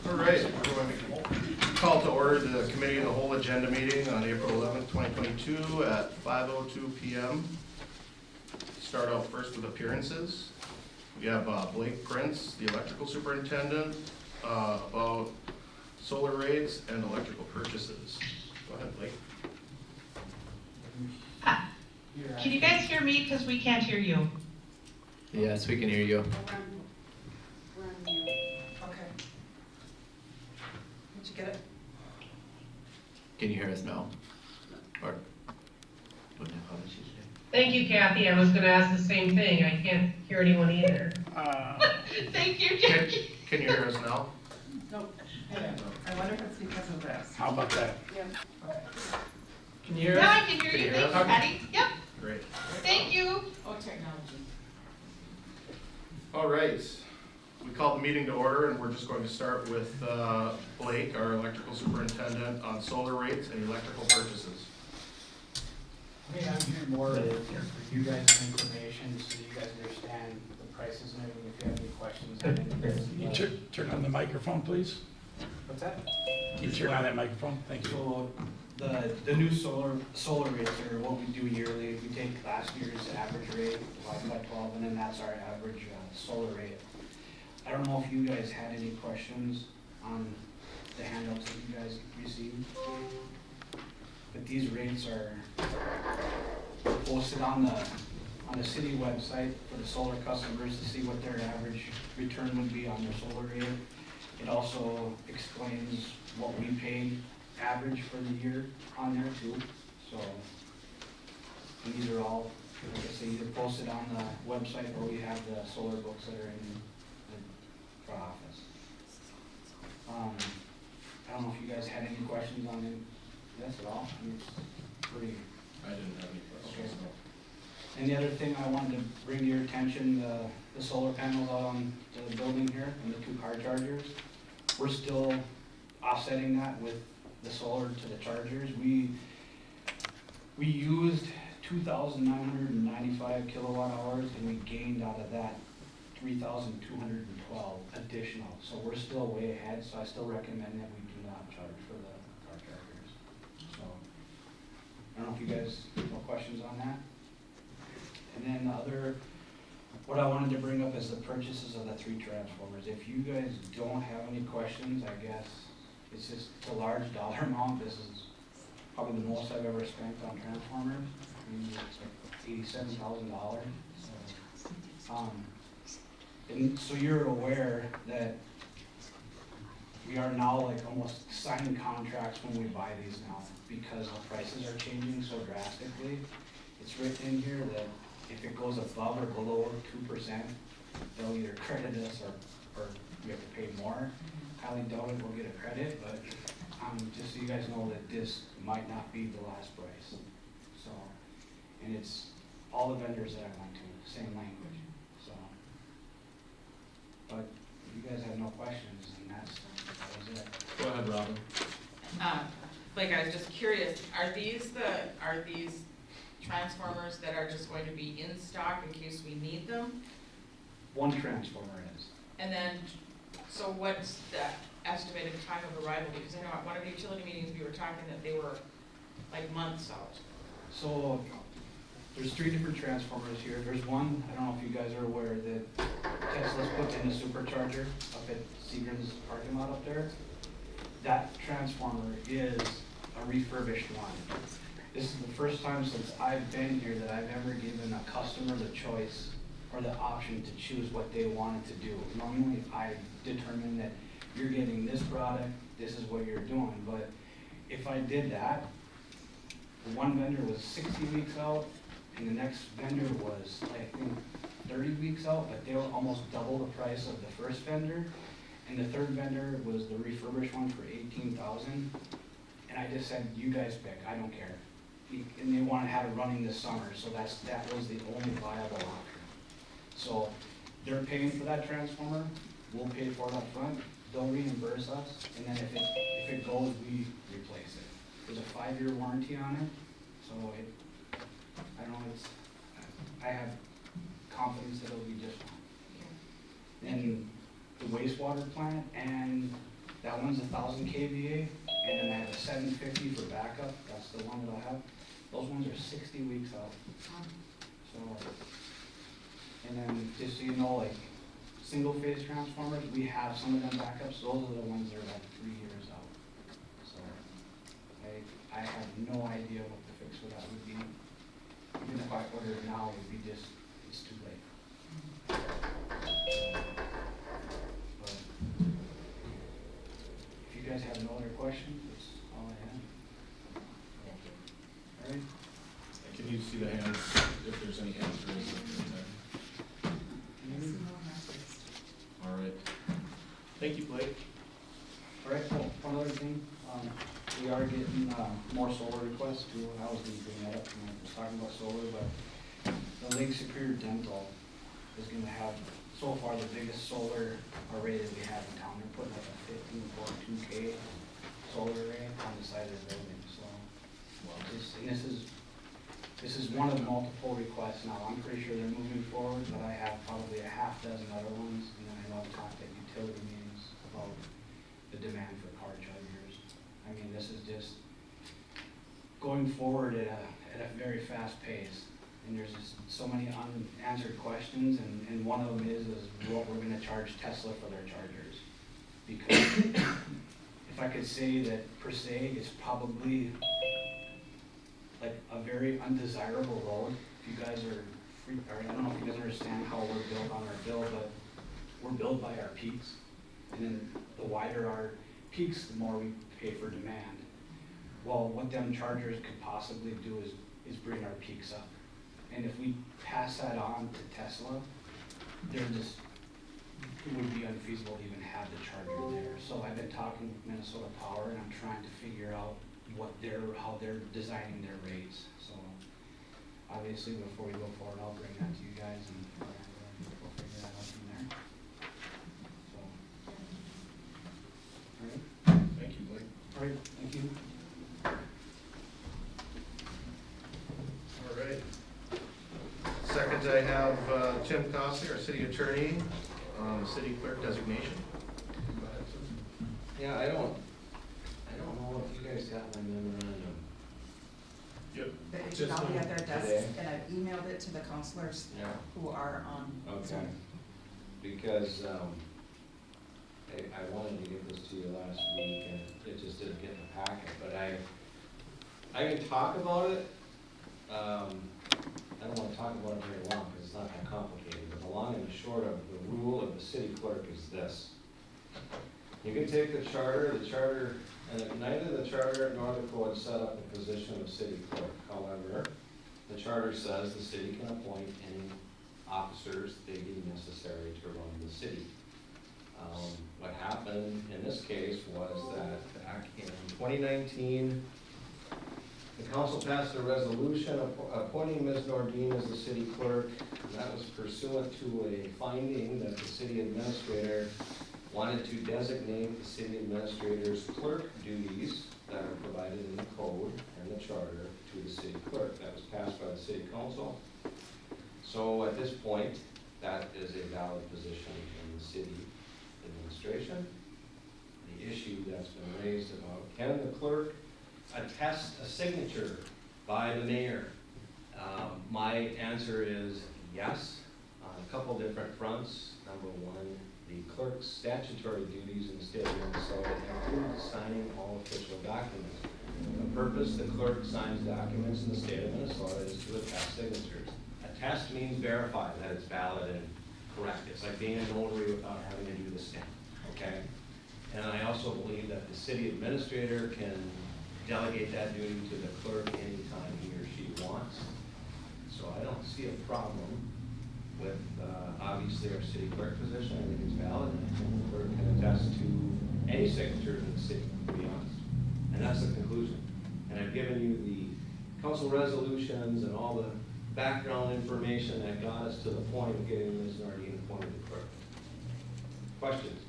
All right, we're going to call to order the Committee of the Whole Agenda meeting on April 11th, 2022 at 5:02 p.m. Start out first with appearances. We have Blake Prince, the Electrical Superintendent, about solar rates and electrical purchases. Go ahead, Blake. Can you guys hear me? Because we can't hear you. Yes, we can hear you. We're on mute. Okay. Did you get it? Can you hear us now? Or don't know how did she say? Thank you, Kathy. I was gonna ask the same thing. I can't hear anyone either. Thank you, Jackie. Can you hear us now? Nope. I wonder if it's because of this. How about that? Yeah. Okay. Can you hear Now I us? can hear Can you. you Thank hear you, us? Patty. Yep. Great. Thank you. Oh, technology. All right. We called the meeting to order, and we're just going to start with Blake, our Electrical Superintendent, on solar rates and electrical purchases. Okay, I'm here more for you guys' information, so you guys understand the prices and everything. If you have any questions on it. You turn on the microphone, please. What's that? You turn on that microphone, thank you. So the new solar rates are what we do yearly. We take last year's average rate, divided by 12, and then that's our average solar rate. I don't know if you guys had any questions on the handouts that you guys received, but these rates are posted on the city website for the solar customers to see what their average return would be on their solar rate. It also explains what we paid average for the year on there too. So, and these are all, like I say, either posted on the website or we have the solar books that are in the office. I don't know if you guys had any questions on this at all. I mean, it's pretty. I didn't have any questions. Okay. And the other thing I wanted to bring to your attention, the solar panels out on the building here and the 2 car chargers, we're still offsetting that with the solar to the chargers. We used 2,995 kilowatt hours and we gained out of that 3,212 additional. So we're still way ahead, so I still recommend that we do not charge for the car chargers. So, I don't know if you guys have no questions on that. And then what I wanted to bring up is the purchases of the 3 transformers. If you guys don't have any questions, I guess it's a large dollar amount. This is probably the most I've ever spent on transformers. I mean, it's like $87,000. And so you're aware that we are now like almost signing contracts when we buy these now because the prices are changing so drastically. It's written in here that if it goes above or below 2%, they'll either credit us or we have to pay more. Highly doubt it we'll get a credit, but just so you guys know that this might not be the last price. So, and it's all the vendors that I went to, same language. So, but if you guys have no questions, then that was it. Go ahead, Robin. Blake, I was just curious, are these transformers that are just going to be in stock in case we need them? One transformer is. And then, so what's the estimated time of arrival? Because I know at one of the utility meetings, we were talking that they were like months out. So there's 3 different transformers here. There's one, I don't know if you guys are aware, that Tesla's put in a supercharger up at Seagram's parking lot up there. That transformer is a refurbished one. This is the first time since I've been here that I've ever given a customer the choice or the option to choose what they wanted to do. Normally, I determine that you're getting this product, this is what you're doing. But if I did that, the one vendor was 60 weeks out, and the next vendor was, I think, 30 weeks out, but they were almost double the price of the first vendor. And the third vendor was the refurbished one for $18,000. And I just said, you guys pick, I don't care. And they want to have it running this summer, so that was the only viable option. So they're paying for that transformer, we'll pay for it up front, they'll reimburse us, and then if it goes, we replace it. There's a 5-year warranty on it, so I don't know, I have confidence that it'll be just fine. And the wastewater plant and That one's 1,000 KVA, and then I have a 750 for backup, that's the one that I have. Those ones are 60 weeks out. So, and then just so you know, like, single phase transformers, we have some of them backups, those are the ones that are like 3 years out. So, I have no idea what the fix for that would be. Even if I order it now, it would be just, it's too late. But if you guys have no other questions, that's all I have. All right? Can you see the hands, if there's any hands raised in there? All right. Thank you, Blake. All right, cool. One other thing, we are getting, more solar requests too. I was gonna bring that up when I was talking about solar, but the Lake Superior Dental is gonna have, so far, the biggest solar array that we have in town. They're putting up a 15.2K solar array on the side of the building, so. And this is one of the multiple requests now. I'm pretty sure they're moving forward, but I have probably a half dozen other ones, and then I know I've talked at utility meetings about the demand for car chargers. I mean, this is just going forward at a very fast pace, and there's just so many unanswered questions, and one of them is what we're gonna charge Tesla for their chargers. Because if I could say that per se, it's probably like a very undesirable road. If you guys are free, or I don't know if you guys understand how we're built on our bill, but we're billed by our peaks. And then the wider our peaks, the more we pay for demand. Well, what them chargers could possibly do is bring our peaks up. And if we pass that on to Tesla, it would be unfeasible to even have the charger there. So I've been talking with Minnesota Power, and I'm trying to figure out how they're designing their rates. So obviously, before we go forward, I'll bring that to you guys, and we'll figure that out from there. So, all right. Thank you, Blake. All right, thank you. All right. Second, I have Tim Costley, our city attorney, city clerk designation. Go ahead, Tim. Yeah, I don't know if you guys got my memorandum. Yep. But it Just should all be at their today? desks, and I've emailed it to the counselors Yeah. who are on Okay. Zoom. Because, I wanted to give this to you last week and it just didn't get in the packet, but I can talk about it. I don't wanna talk about it very long because it's not that complicated, but the long and the short of the rule of the city clerk is this. You can take the charter, and neither the charter nor the code set up the position of city clerk. However, the charter says the city can appoint any officers they deem necessary to run the city. What happened in this case was that back in 2019, the council passed a resolution appointing Ms. Nordine as the city clerk. And that was pursuant to a finding that the city administrator wanted to designate the city administrator's clerk duties that are provided in the code and the charter to the city clerk. That was passed by the city council. So at this point, that is a valid position in the city administration. The issue that's been raised about, can the clerk attest a signature by the mayor? My answer is yes, on a couple different fronts. Number one, the clerk's statutory duties in the state of Minnesota include signing all official documents. The purpose the clerk signs documents in the state of Minnesota is to attest signatures. Attest means verify that it's valid and correct. It's like being a notary without having to do the stamp, okay? And I also believe that the city administrator can delegate that duty to the clerk anytime he or she wants. So I don't see a problem with, obviously, our city clerk position. I think it's valid, and I think the clerk can attest to any signatures in the city, to be honest. And that's the conclusion. And I've given you the council resolutions and all the background information that got us to the point of getting Ms. Nardine appointed the clerk. Questions?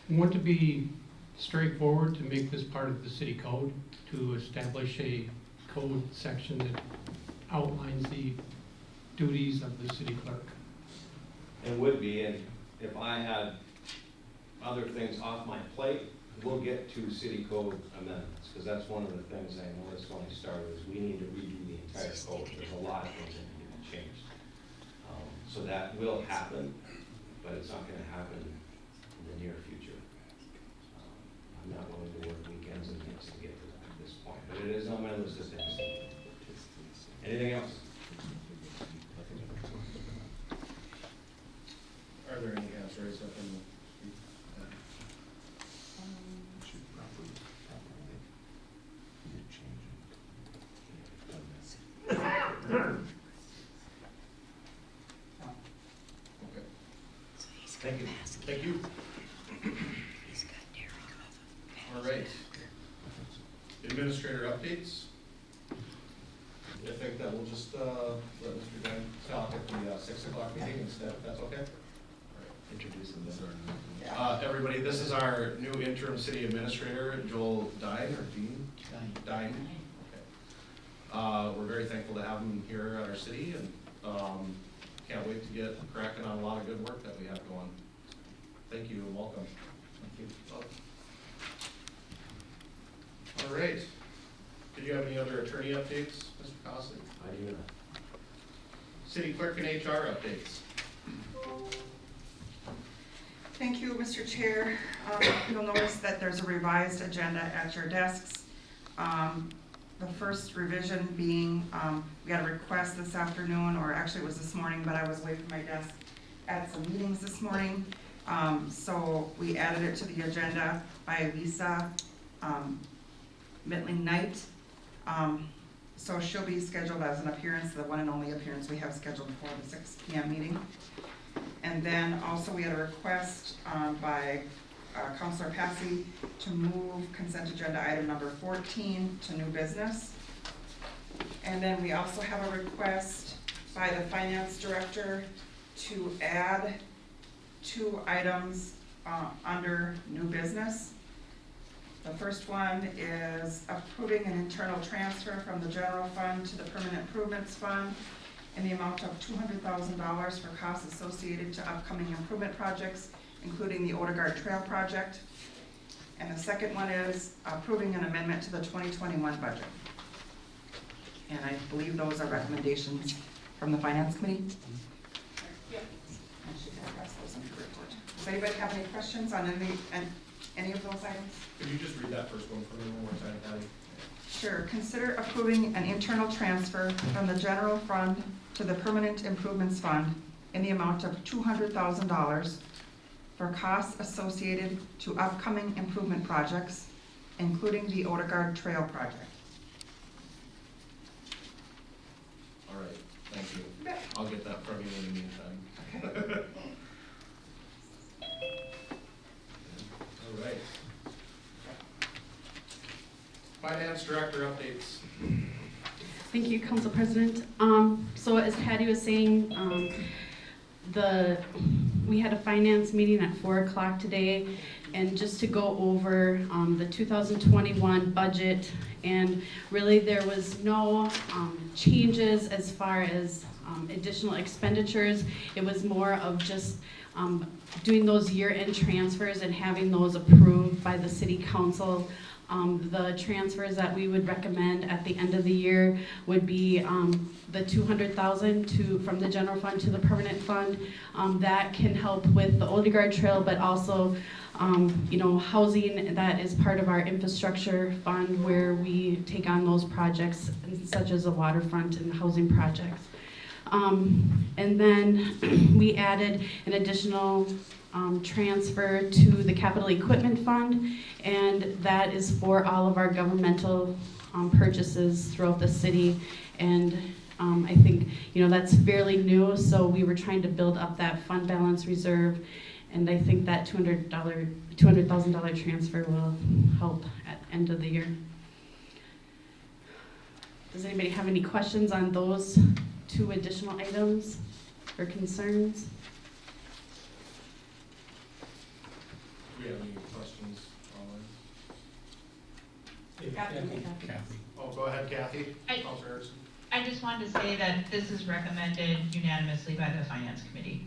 Want to be straightforward to make this part of the city code, to establish a code section that outlines the duties of the city clerk. and would be, and if I had other things off my plate, we'll get to city code amendments, because that's one of the things I noticed when I started, is we need to redo the entire code. There's a lot of things that need to be changed. So that will happen, but it's not gonna happen in the near future. I'm not willing to work weekends and nights to get to that at this point, but it is on my list of things. Anything else? Are there any hands raised up in the? Okay. Thank you. Thank you. All right. Administrator updates. I think that we'll just, let Mr. Dunn talk at the 6 o'clock meeting instead, if that's okay? Introduce them. Everybody, this is our new interim city administrator, Joel Dine, or Dean? Dine. Okay. We're very thankful to have him here at our city, and can't wait to get cracking on a lot of good work that we have going. Thank you and welcome. Thank you. All right. Did you have any other attorney updates, Mr. Cosley? I do not. City clerk and HR updates. Thank you, Mr. Chair. You'll notice that there's a revised agenda at your desks. The first revision being, we had a request this afternoon, or actually it was this morning, but I was away from my desk at some meetings this morning. So we added it to the agenda by Lisa Mittling Knight. So she'll be scheduled as an appearance, the one and only appearance we have scheduled for the 6 p.m. meeting. And then also we had a request by Councilor Passy to move consent agenda item number 14 to new business. And then we also have a request by the finance director to add 2 items under new business. The first one is approving an internal transfer from the general fund to the permanent improvements fund in the amount of $200,000 for costs associated to upcoming improvement projects, including the Odegaard Trail project. And the second one is approving an amendment to the 2021 budget. And I believe those are recommendations from the Finance Committee. Yep. And she can address those in her report. Does anybody have any questions on any of those items? Could you just read that first one for me one more time, Patty? Sure. Consider approving an internal transfer from the general fund to the permanent improvements fund in the amount of $200,000 for costs associated to upcoming improvement projects, including the Odegaard Trail project. All right, thank you. I'll get that from you in the meantime. Okay. All right. Finance director updates. Thank you, Council President. So as Patty was saying, we had a finance meeting at 4 o'clock today, and just to go over the 2021 budget, and really there was no changes as far as additional expenditures. It was more of just doing those year-end transfers and having those approved by the City Council. The transfers that we would recommend at the end of the year would be the $200,000 from the general fund to the permanent fund. That can help with the Odegaard Trail, but also housing that is part of our infrastructure fund, where we take on those projects such as the waterfront and housing projects. And then we added an additional transfer to the capital equipment fund, and that is for all of our governmental purchases throughout the city. And I think that's fairly new, so we were trying to build up that fund balance reserve, and I think that $200,000 transfer will help at end of the year. Does anybody have any questions on those 2 additional items or concerns? Do we have any questions on Kathy. Oh, go ahead, Kathy. I- Counselor Harrison. I just wanted to say that this is recommended unanimously by the Finance Committee.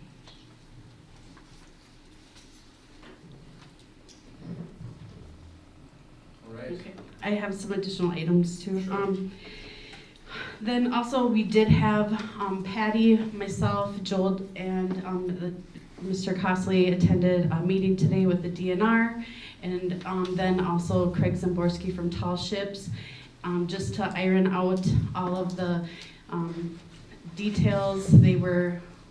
right. Okay, I have some additional items too. Then also, we did have Patty, myself, Joel, and Mr. Costley attended a meeting today with the DNR, and then also Craig Zamborski from Tall Ships, just to iron out all of the details.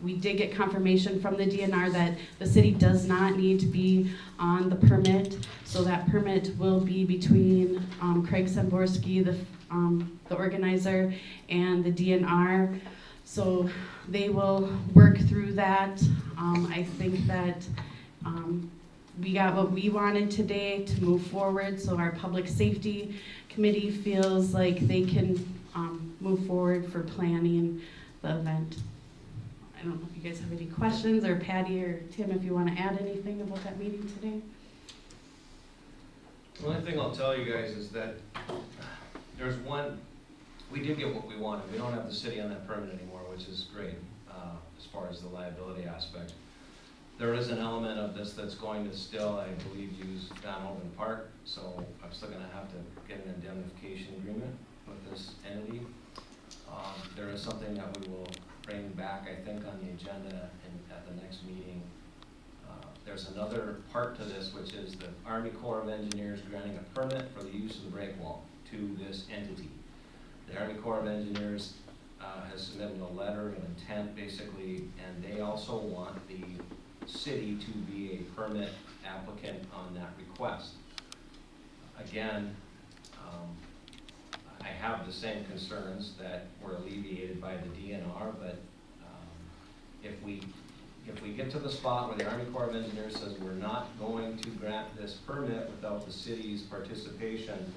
We did get confirmation from the DNR that the city does not need to be on the permit, so that permit will be between Craig Zamborski, the organizer, and the DNR. So they will work through that. I think that we got what we wanted today to move forward, so our public safety committee feels like they can move forward for planning the event. I don't know if you guys have any questions, or Patty or Tim, if you want to add anything about that meeting today. The only thing I'll tell you guys is that we did get what we wanted. We don't have the city on that permit anymore, which is great, as far as the liability aspect. There is an element of this that's going to still, I believe, use Don Holden Park, so I'm still gonna have to get an indemnification agreement with this entity. There is something that we will bring back, I think, on the agenda at the next meeting. There's another part to this, which is the Army Corps of Engineers granting a permit for the use of the break wall to this entity. The Army Corps of Engineers has submitted a letter of intent, basically, and they also want the city to be a permit applicant on that request. Again, I have the same concerns that were alleviated by the DNR, but if we get to the spot where the Army Corps of Engineers says we're not going to grant this permit without the city's participation,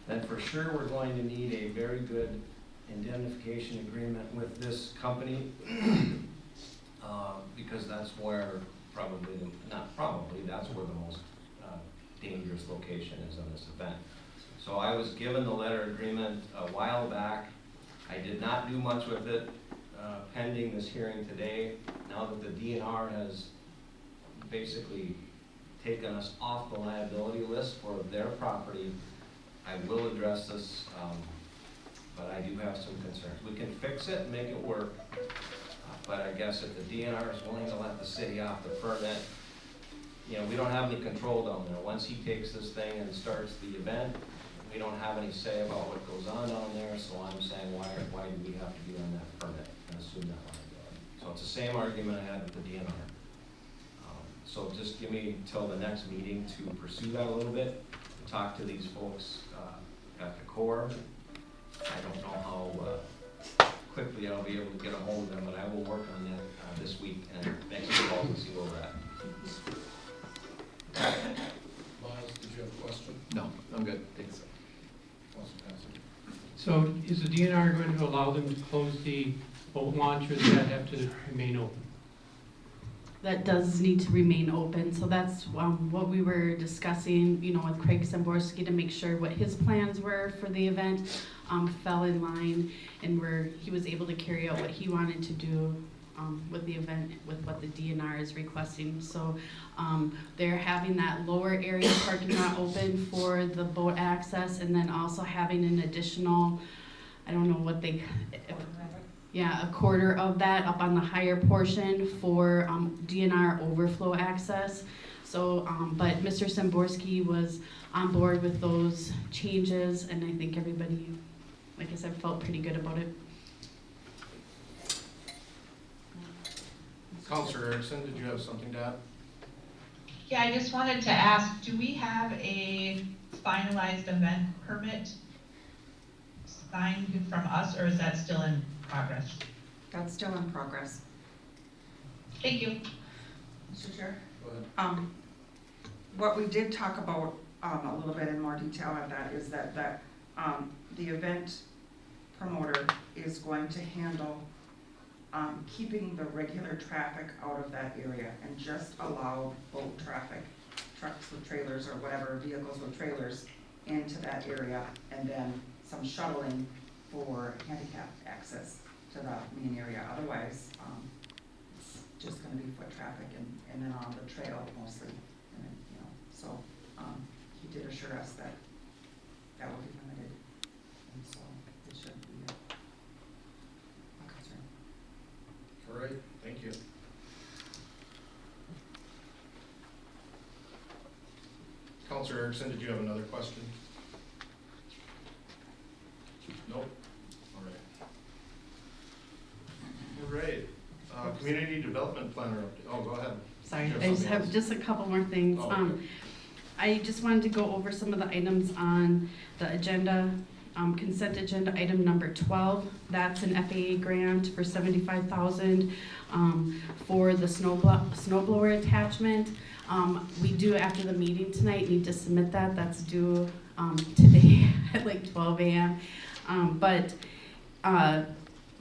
then for sure we're going to need a very good indemnification agreement with this company, because that's where that's where the most dangerous location is on this event. So I was given the letter agreement a while back. I did not do much with it pending this hearing today. Now that the DNR has basically taken us off the liability list for their property, I will address this, but I do have some concerns. We can fix it and make it work, but I guess if the DNR is willing to let the city off the permit, you know, we don't have any control down there. Once he takes this thing and starts the event, we don't have any say about what goes on down there, so I'm saying, why do we have to be on that permit and assume that liability? So it's the same argument I had with the DNR. So just give me till the next meeting to pursue that a little bit, to talk to these folks at the Corps. I don't know how quickly I'll be able to get a hold of them, but I will work on that this week and make some calls and see where we're at. Miles, did you have a question? No, I'm good, thanks. So is the DNR going to allow them to close the boat launch, or does that have to remain open? That does need to remain open, so that's what we were discussing, you know, with Craig Zamborski, to make sure what his plans were for the event fell in line, and he was able to carry out what he wanted to do with the event, with what the DNR is requesting. So they're having that lower area parking lot open for the boat access, and then also having an additional, I don't know what they, yeah, a quarter of that up on the higher portion for DNR overflow access. So, but Mr. Zamborski was on board with those changes, and I think everybody, like I said, felt pretty good about it. Counselor Erickson, did you have something to add? Yeah, I just wanted to ask, do we have a finalized event permit signed from us, or is that still in progress? That's still in progress. Thank you. Mr. Chair? Go ahead. What we did talk about a little bit in more detail of that is that the event promoter is going to handle keeping the regular traffic out of that area and just allow boat traffic, trucks with trailers or whatever, vehicles with trailers into that area, and then some shuttling for handicap access to the main area. Otherwise, it's just gonna be foot traffic and then on the trail mostly. And then, you know, so he did assure us that that will be limited. And so it shouldn't be a concern. All right, thank you. Counselor Erickson, did you have another question? Nope. All right. All right, community development planner update. Oh, go ahead. Sorry, You have I just something have else? just a couple more things. Oh, okay. I just wanted to go over some of the items on the agenda. Consent agenda item number 12, that's an FAA grant for $75,000 for the snow blower attachment. We do, after the meeting tonight, need to submit that. That's due today at like 12 a.m.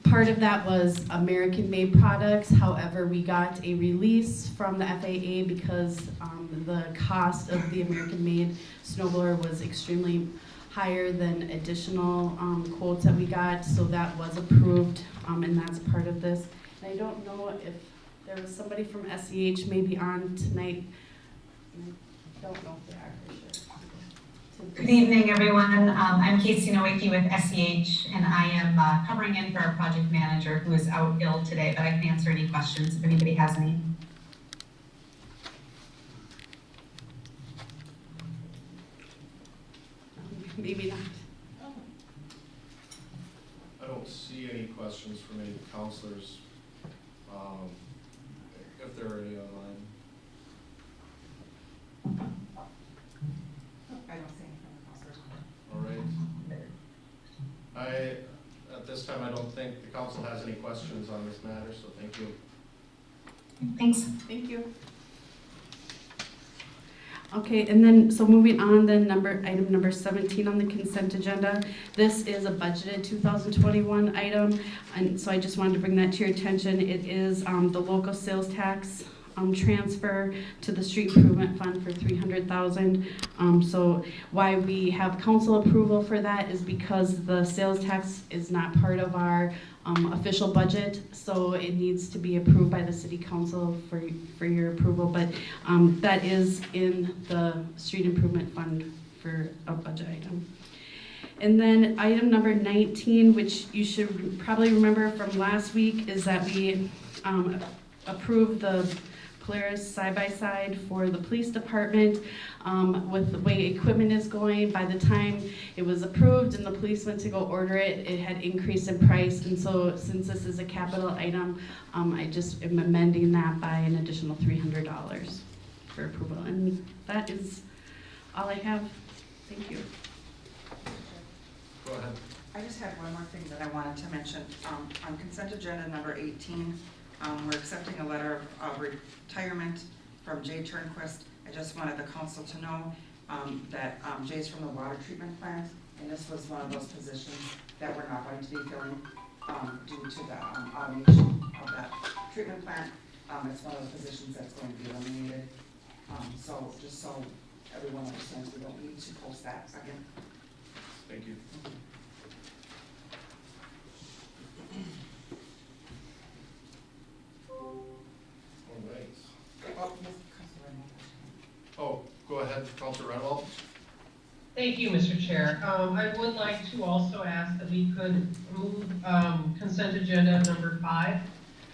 Part of that was American-made products. However, we got a release from the FAA because the cost of the American-made snowblower was extremely higher than additional quotes that we got, so that was approved, and that's part of this. And I don't know if there was somebody from SEH maybe on tonight. I don't know if they are for sure. Good evening, everyone. I'm Casey Nowicki with SEH, and I am covering in for our project manager who is out ill today, but I can answer any questions if anybody has any. Maybe not. I don't see any questions from any counselors, if there are any online. I don't see anything from the counselors. All right. At this time, I don't think the council has any questions on this matter, so thank you. Thanks. Thank you. Okay, and then, so moving on, then item number 17 on the consent agenda. This is a budgeted 2021 item, and so I just wanted to bring that to your attention. It is the local sales tax transfer to the street improvement fund for $300,000. So why we have council approval for that is because the sales tax is not part of our official budget, so it needs to be approved by the city council for your approval, but that is in the street improvement fund for a budget item. And then item number 19, which you should probably remember from last week, is that we approved the Polaris side-by-side for the police department. With the way equipment is going, by the time it was approved and the police went to go order it, it had increased in price. And so since this is a capital item, I just am amending that by an additional $300 for approval. And that is all I have. Thank you. Go ahead. I just had one more thing that I wanted to mention. On consent agenda number 18, we're accepting a letter of retirement from Jay Turnquist. I just wanted the council to know that Jay's from the water treatment plant, and this was one of those positions that we're not going to be filling due to the automation of that treatment plant. It's one of the positions that's going to be eliminated. So just so everyone understands, we don't need to post that again. Thank you. All right. Oh, go ahead, Councilor Renwald. Thank you, Mr. Chair. I would like to also ask that we could move consent agenda number 5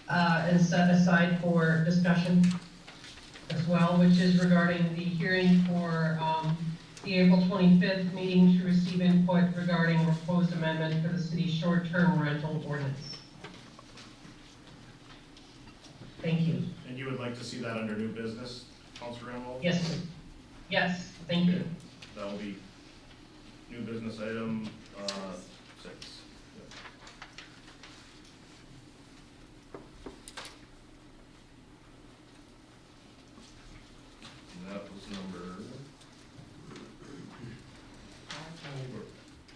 and set aside for discussion as well, which is regarding the hearing for the April 25th meeting to receive input regarding a proposed amendment for the city's short-term rental ordinance. Thank you. And you would like to see that under new business, Councilor Renwald? Yes, please. Yes, thank you. That will be new business item 6. And that was number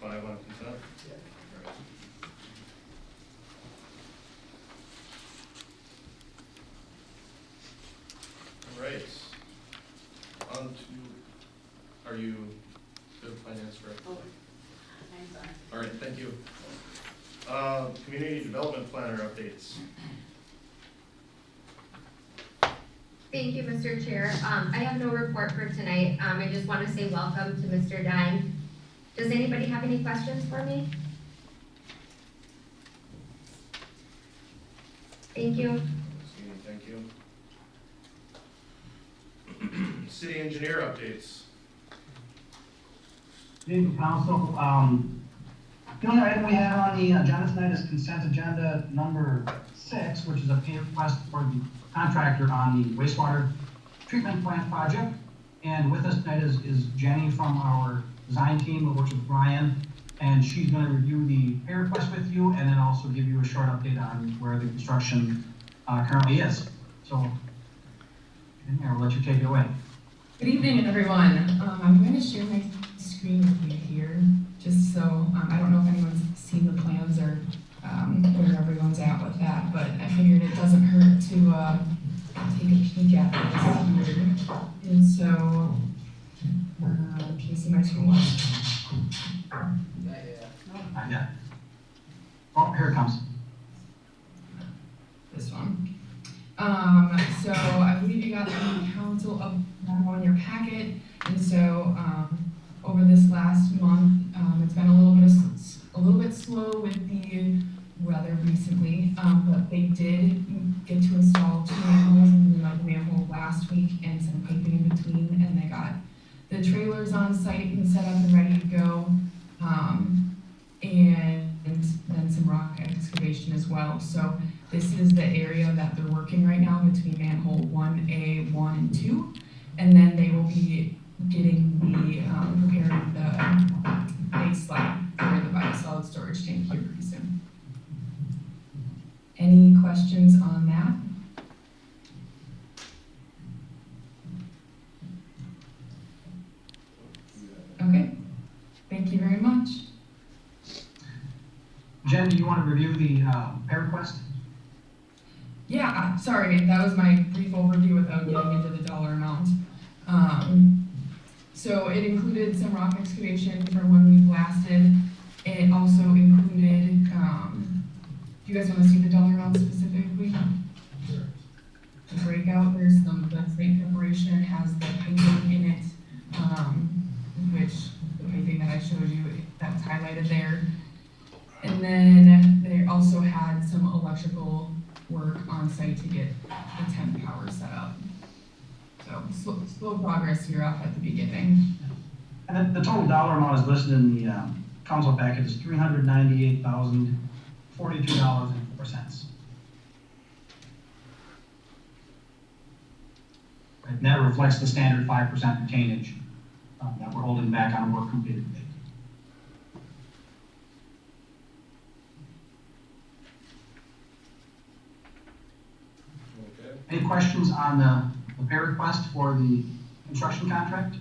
5 on consent? Yeah. All right. On to, are you good finance director? All right, thank you. Community development planner updates. Thank you, Mr. Chair. I have no report for tonight. I just want to say welcome to Mr. Dine. Does anybody have any questions for me? Thank you. Thank you. City engineer updates. Thank you, council. The only item we have on the agenda tonight is consent agenda number 6, which is a pay request for the contractor on the wastewater treatment plant project. And with us tonight is Jenny from our design team who works with Brian, and she's going to review the pay request with you and then also give you a short update on where the construction currently is. So, I'll let you take it away. Good evening, everyone. I'm going to share my screen with you here, just so, I don't know if anyone's seen the plans or where everyone's at with that, but I figured it doesn't hurt to take a peek at this here. And so, can you see my screen? Yeah. Oh, here it comes. This one. So I believe you got the council up on your packet, and so over this last month, it's been a little bit slow with the weather recently, but they did get to install 2 manholes in the manhole last week and some piping in between, and they got the trailers on site and set up and ready to go, and then some rock excavation as well. So this is the area that they're working right now between manhole 1A, 1 and 2, and then they will be getting preparing the base slab for the biosolid storage tank here pretty soon. Any questions on that? Okay, thank you very much. Jen, do you want to review the pay request? Yeah, sorry, that was my brief overview without getting into the dollar amount. So it included some rock excavation for when we blasted. It also included, do you guys want to see the dollar amount specifically? Sure. The breakout, there's the site preparation has the piping in it, which the piping that I showed you, that's highlighted there. And then they also had some electrical work on site to get the temp power set up. So slow progress here off at the beginning. And the total dollar amount is listed in the council package is $398,042.04. And that reflects the standard 5% retainage that we're holding back on work completed today. Okay. Any questions on the pay request for the construction contract?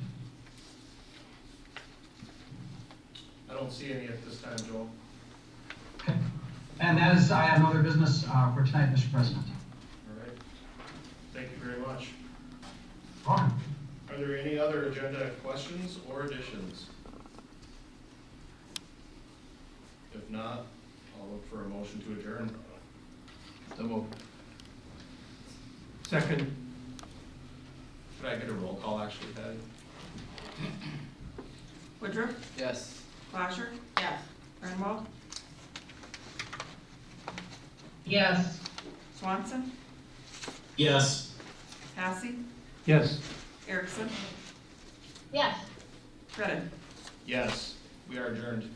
I don't see any at this time, Joel. Okay. And that is, I have no other business for tonight, Mr. President. All right. Thank you very much. Welcome. Are there any other agenda questions or additions? If not, I'll look for a motion to adjourn. So moved. Second. Could I get a roll call actually, Patty? Woodruff, Yes. Lasher, Yes. Grunwald, Yes. Swanson, Yes. Hassey, Yes. Erickson, Yes. Redden. Yes, we are adjourned.